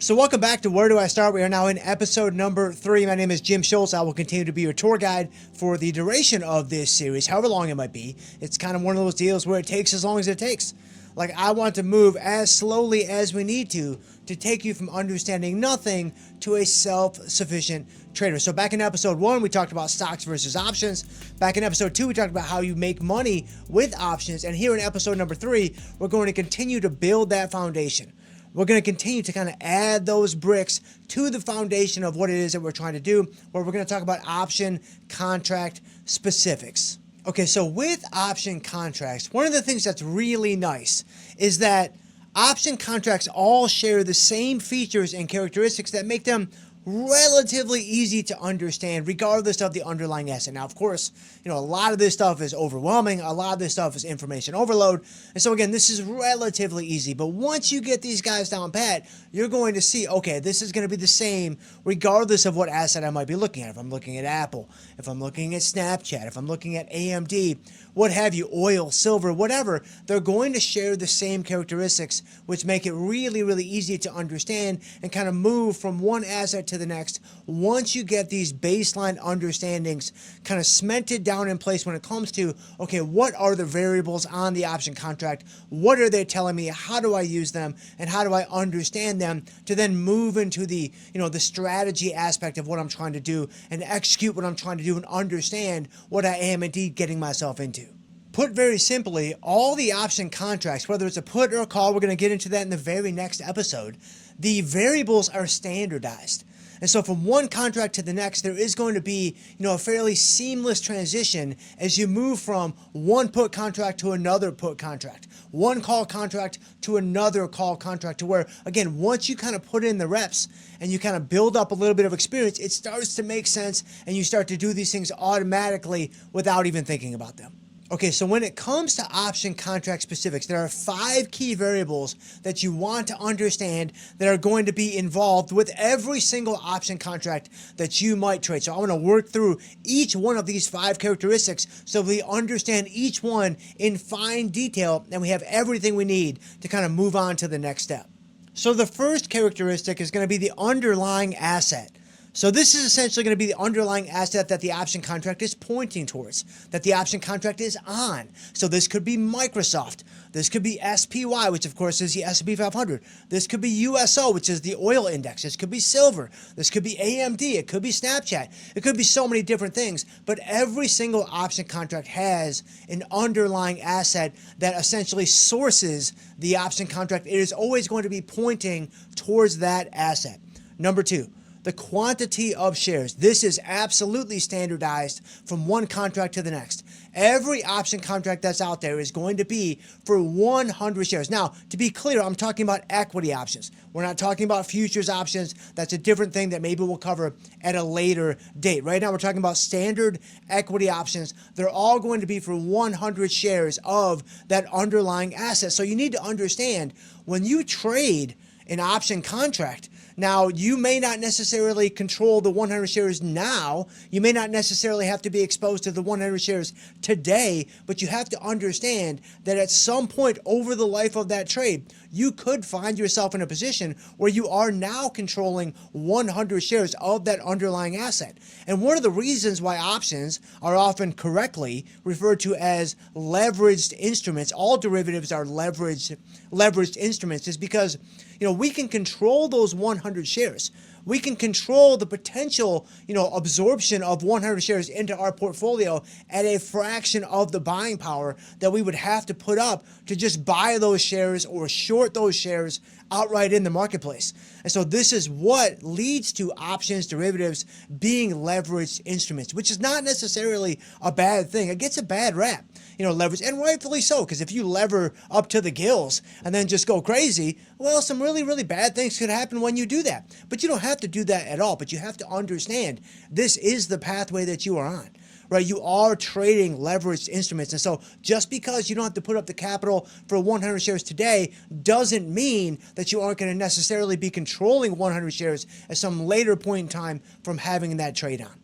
So welcome back to Where Do I Start? We are now in episode number 3. My name is Jim Schultz. I will continue to be your tour guide for the duration of this series, however long it might be. It's kind of one of those deals where it takes as long as it takes. Like, I want to move as slowly as we need to take you from understanding nothing to a self-sufficient trader. So back in episode 1, we talked about stocks versus options. Back in episode 2, we talked about how you make money with options. And here in episode number 3, we're going to continue to build that foundation. We're going to continue to kind of add those bricks to the foundation of what it is that we're trying to do, where we're going to talk about option contract specifics. Okay, so with option contracts, one of the things that's really nice is that option contracts all share the same features and characteristics that make them relatively easy to understand regardless of the underlying asset. Now, of course, a lot of this stuff is overwhelming. A lot of this stuff is information overload. And so again, this is relatively easy. But once you get these guys down pat, you're going to see, okay, this is going to be the same regardless of what asset I might be looking at. If I'm looking at Apple, if I'm looking at Snapchat, if I'm looking at AMD, what have you, oil, silver, whatever, they're going to share the same characteristics, which make it really, really easy to understand and kind of move from one asset to the next once you get these baseline understandings kind of cemented down in place when it comes to, okay, what are the variables on the option contract? What are they telling me? How do I use them? And how do I understand them to then move into the, the strategy aspect of what I'm trying to do and execute what I'm trying to do and understand what I am indeed getting myself into. Put very simply, all the option contracts, whether it's a put or a call, we're going to get into that in the very next episode, the variables are standardized. And so from one contract to the next, there is going to be, a fairly seamless transition as you move from one put contract to another put contract, one call contract to another call contract, to where, again, once you kind of put in the reps and you kind of build up a little bit of experience, it starts to make sense and you start to do these things automatically without even thinking about them. Okay, so when it comes to option contract specifics, there are 5 key variables that you want to understand that are going to be involved with every single option contract that you might trade. So I want to work through each one of these 5 characteristics so we understand each one in fine detail and we have everything we need to kind of move on to the next step. So the first characteristic is going to be the underlying asset. So this is essentially going to be the underlying asset that the option contract is pointing towards, that the option contract is on. So this could be Microsoft. This could be SPY, which of course is the S&P 500. This could be USO, which is the oil index. This could be silver. This could be AMD. It could be Snapchat. It could be so many different things. But every single option contract has an underlying asset that essentially sources the option contract. It is always going to be pointing towards that asset. Number 2. The quantity of shares. This is absolutely standardized from one contract to the next. Every option contract that's out there is going to be for 100 shares. Now, to be clear, I'm talking about equity options. We're not talking about futures options. That's a different thing that maybe we'll cover at a later date. Right now, we're talking about standard equity options. They're all going to be for 100 shares of that underlying asset. So you need to understand when you trade an option contract, now, you may not necessarily control the 100 shares now. You may not necessarily have to be exposed to the 100 shares today, but you have to understand that at some point over the life of that trade, you could find yourself in a position where you are now controlling 100 shares of that underlying asset. And one of the reasons why options are often correctly referred to as leveraged instruments, all derivatives are leveraged instruments, is because we can control those 100 shares. We can control the potential, absorption of 100 shares into our portfolio at a fraction of the buying power that we would have to put up to just buy those shares or short those shares outright in the marketplace. And so this is what leads to options derivatives being leveraged instruments, which is not necessarily a bad thing. It gets a bad rap, leverage, and rightfully so, because if you lever up to the gills and then just go crazy, well, some really, really bad things could happen when you do that. But you don't have to do that at all, but you have to understand this is the pathway that you are on. Right, you are trading leveraged instruments. And so just because you don't have to put up the capital for 100 shares today doesn't mean that you aren't going to necessarily be controlling 100 shares at some later point in time from having that trade on.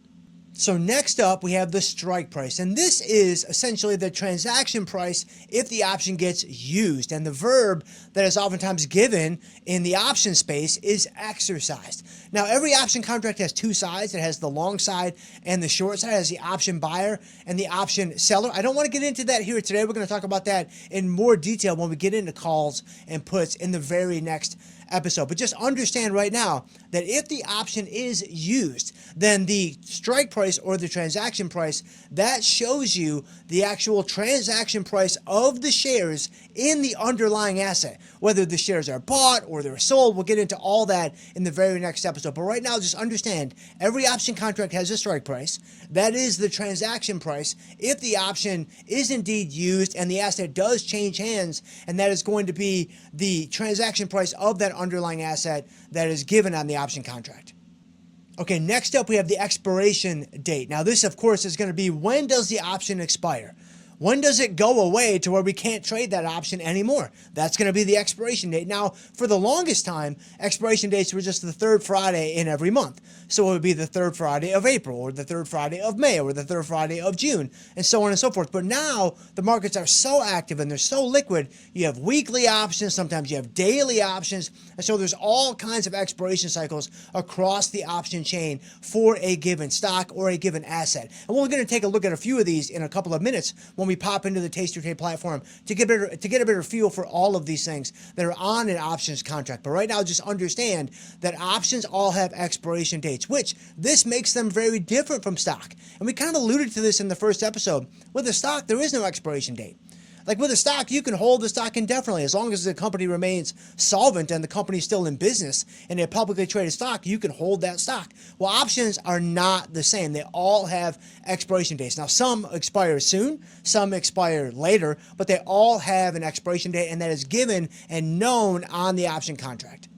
So next up, we have the strike price, and this is essentially the transaction price if the option gets used, and the verb that is oftentimes given in the option space is exercised. Now, every option contract has two sides. It has the long side and the short side. It has the option buyer and the option seller. I don't want to get into that here today. We're going to talk about that in more detail when we get into calls and puts in the very next episode. But just understand right now that if the option is used, then the strike price or the transaction price, that shows you the actual transaction price of the shares in the underlying asset. Whether the shares are bought or they're sold, we'll get into all that in the very next episode. But right now, just understand every option contract has a strike price. That is the transaction price if the option is indeed used and the asset does change hands, and that is going to be the transaction price of that underlying asset that is given on the option contract. Okay, next up we have the expiration date. Now this, of course, is going to be when does the option expire? When does it go away to where we can't trade that option anymore? That's going to be the expiration date. Now, for the longest time, expiration dates were just the third Friday in every month. So it would be the third Friday of April, or the third Friday of May, or the third Friday of June, and so on and so forth. But now, the markets are so active and they're so liquid, you have weekly options, sometimes you have daily options, and so there's all kinds of expiration cycles across the option chain for a given stock or a given asset. And we're going to take a look at a few of these in a couple of minutes when we pop into the tastytrade platform to get a better feel for all of these things that are on an options contract. But right now, just understand that options all have expiration dates, which this makes them very different from stock. And we kind of alluded to this in the first episode. With a stock, there is no expiration date. Like with a stock, you can hold the stock indefinitely. As long as the company remains solvent and the company's still in business and a publicly traded stock, you can hold that stock. Well, options are not the same. They all have expiration dates. Now, some expire soon, some expire later, but they all have an expiration date, and that is given and known on the option contract.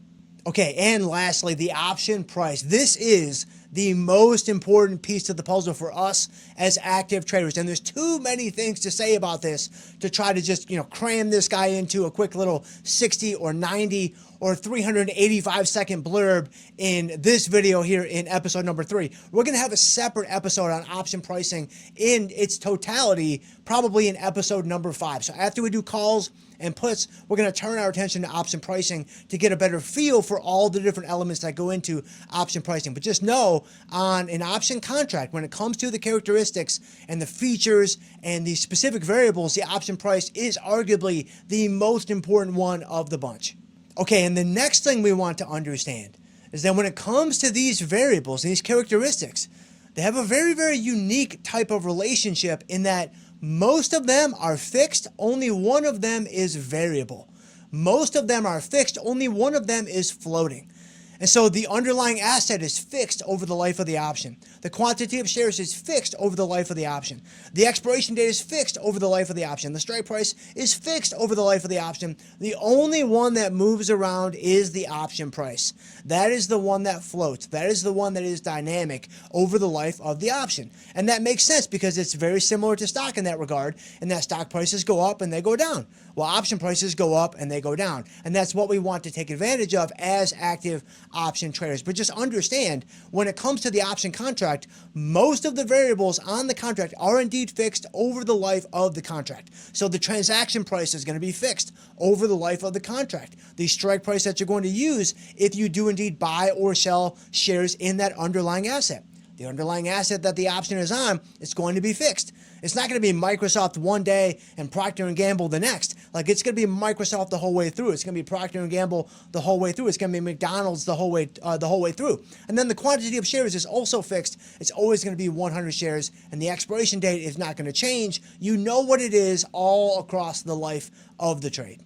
Okay, and lastly, the option price. This is the most important piece to the puzzle for us as active traders. And there's too many things to say about this to try to just, cram this guy into a quick little 60 or 90 or 385 second blurb in this video here in episode number 3. We're going to have a separate episode on option pricing in its totality, probably in episode number 5. So after we do calls and puts, we're going to turn our attention to option pricing to get a better feel for all the different elements that go into option pricing. But just know, on an option contract, when it comes to the characteristics and the features and the specific variables, the option price is arguably the most important one of the bunch. Okay, and the next thing we want to understand is that when it comes to these variables and these characteristics, they have a very, very unique type of relationship in that most of them are fixed, only one of them is variable. Most of them are fixed, only one of them is floating. And so the underlying asset is fixed over the life of the option. The quantity of shares is fixed over the life of the option. The expiration date is fixed over the life of the option. The strike price is fixed over the life of the option. The only one that moves around is the option price. That is the one that floats. That is the one that is dynamic over the life of the option. And that makes sense because it's very similar to stock in that regard, and that stock prices go up and they go down, while option prices go up and they go down. And that's what we want to take advantage of as active option traders. But just understand, when it comes to the option contract, most of the variables on the contract are indeed fixed over the life of the contract. So the transaction price is going to be fixed over the life of the contract. The strike price that you're going to use if you do indeed buy or sell shares in that underlying asset. The underlying asset that the option is on, it's going to be fixed. It's not going to be Microsoft one day and Procter & Gamble the next. Like, it's going to be Microsoft the whole way through. It's going to be Procter & Gamble the whole way through. It's going to be McDonald's the whole way through. And then the quantity of shares is also fixed. It's always going to be 100 shares, and the expiration date is not going to change. You know what it is all across the life of the trade.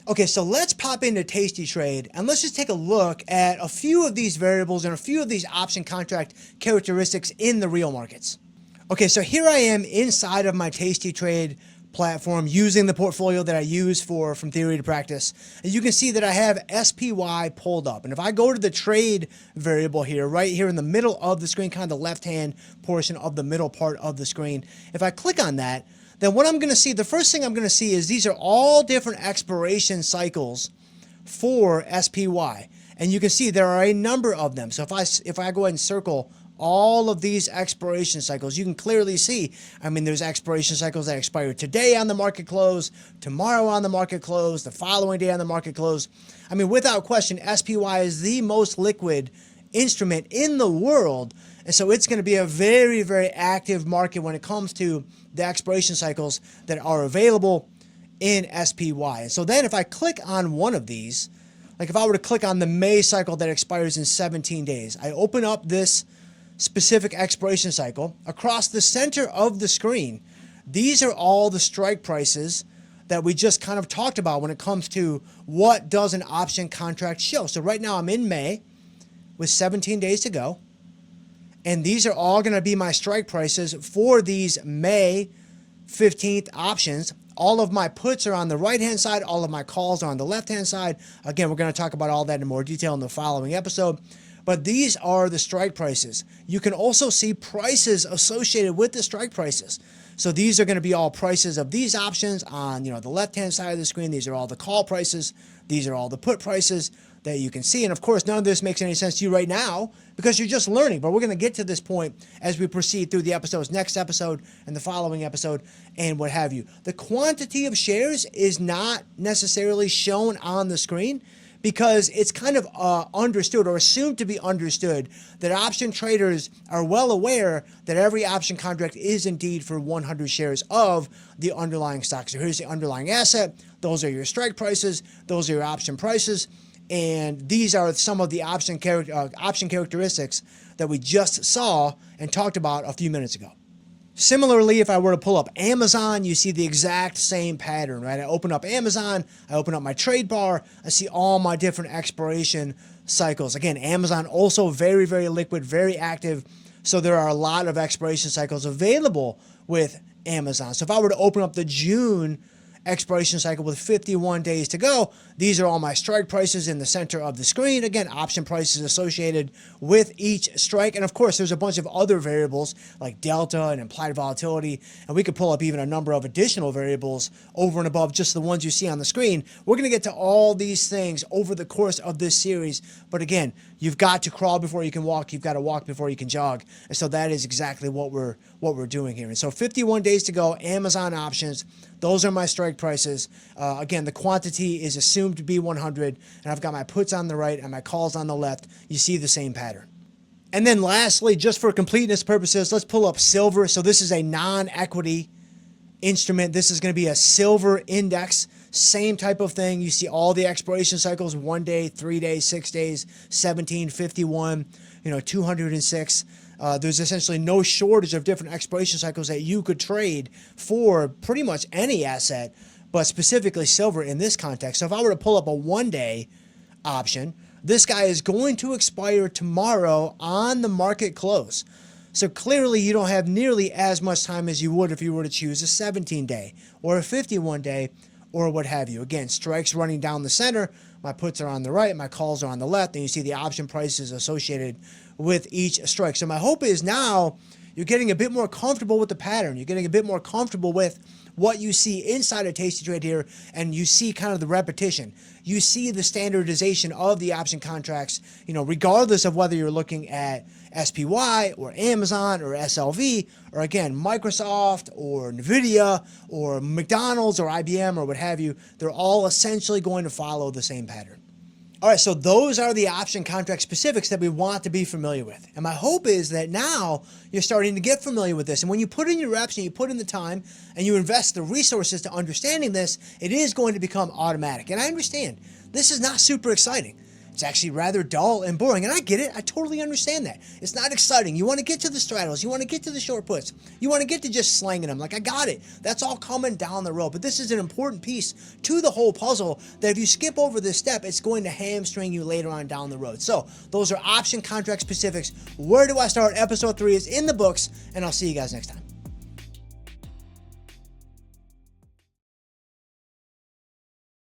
Okay, so let's pop into tastytrade and let's just take a look at a few of these variables and a few of these option contract characteristics in the real markets. Okay, so here I am inside of my tastytrade platform using the portfolio that I use from theory to practice. And you can see that I have SPY pulled up. And if I go to the trade variable here, right here in the middle of the screen, kind of the left-hand portion of the middle part of the screen, if I click on that, then what I'm going to see, the first thing I'm going to see is these are all different expiration cycles for SPY. And you can see there are a number of them. So if I go ahead and circle all of these expiration cycles. You can clearly see, I mean, there's expiration cycles that expire today on the market close, tomorrow on the market close, the following day on the market close. I mean, without question, SPY is the most liquid instrument in the world. And so it's going to be a very, very active market when it comes to the expiration cycles that are available in SPY. And so then if I click on one of these, like if I were to click on the May cycle that expires in 17 days, I open up this specific expiration cycle. Across the center of the screen, these are all the strike prices that we just kind of talked about when it comes to what does an option contract show. So right now I'm in May with 17 days to go. And these are all going to be my strike prices for these May 15th options. All of my puts are on the right-hand side. All of my calls are on the left-hand side. Again, we're going to talk about all that in more detail in the following episode. But these are the strike prices. You can also see prices associated with the strike prices. So these are going to be all prices of these options on, the left-hand side of the screen. These are all the call prices. These are all the put prices that you can see. And of course, none of this makes any sense to you right now because you're just learning. But we're going to get to this point as we proceed through the episodes, next episode and the following episode and what have you. The quantity of shares is not necessarily shown on the screen because it's kind of understood or assumed to be understood that option traders are well aware that every option contract is indeed for 100 shares of the underlying stock. So here's the underlying asset. Those are your strike prices. Those are your option prices. And these are some of the option characteristics that we just saw and talked about a few minutes ago. Similarly, if I were to pull up Amazon, you see the exact same pattern, right? I open up Amazon, I open up my trade bar, I see all my different expiration cycles. Again, Amazon also very, very liquid, very active. So there are a lot of expiration cycles available with Amazon. So if I were to open up the June expiration cycle with 51 days to go, these are all my strike prices in the center of the screen. Again, option prices associated with each strike. And of course, there's a bunch of other variables like delta and implied volatility. And we could pull up even a number of additional variables over and above just the ones you see on the screen. We're going to get to all these things over the course of this series. But again, you've got to crawl before you can walk. You've got to walk before you can jog. And so that is exactly what we're doing here. And so 51 days to go, Amazon options. Those are my strike prices. Again, the quantity is assumed to be 100, and I've got my puts on the right and my calls on the left. You see the same pattern. And then lastly, just for completeness purposes, let's pull up silver. So this is a non-equity instrument. This is going to be a silver index. Same type of thing. You see all the expiration cycles, 1 day, 3 days, 6 days, 17, 51, 206. There's essentially no shortage of different expiration cycles that you could trade for pretty much any asset, but specifically silver in this context. So if I were to pull up a 1 day option, this guy is going to expire tomorrow on the market close. So clearly you don't have nearly as much time as you would if you were to choose a 17 day or a 51 day or what have you. Again, strikes running down the center. My puts are on the right, my calls are on the left, and you see the option prices associated with each strike. So my hope is now you're getting a bit more comfortable with the pattern. You're getting a bit more comfortable with what you see inside of tastytrade here, and you see kind of the repetition. You see the standardization of the option contracts, regardless of whether you're looking at SPY or Amazon or SLV or again, Microsoft or Nvidia or McDonald's or IBM or what have you. They're all essentially going to follow the same pattern. All right, so those are the option contract specifics that we want to be familiar with. And my hope is that now you're starting to get familiar with this. And when you put in your reps and you put in the time and you invest the resources to understanding this, it is going to become automatic. And I understand this is not super exciting. It's actually rather dull and boring. And I get it. I totally understand that. It's not exciting. You want to get to the straddles. You want to get to the short puts. You want to get to just slanging them. Like, I got it. That's all coming down the road. But this is an important piece to the whole puzzle that if you skip over this step, it's going to hamstring you later on down the road. So those are option contract specifics. Where do I start? Episode 3 is in the books, and I'll see you guys next time.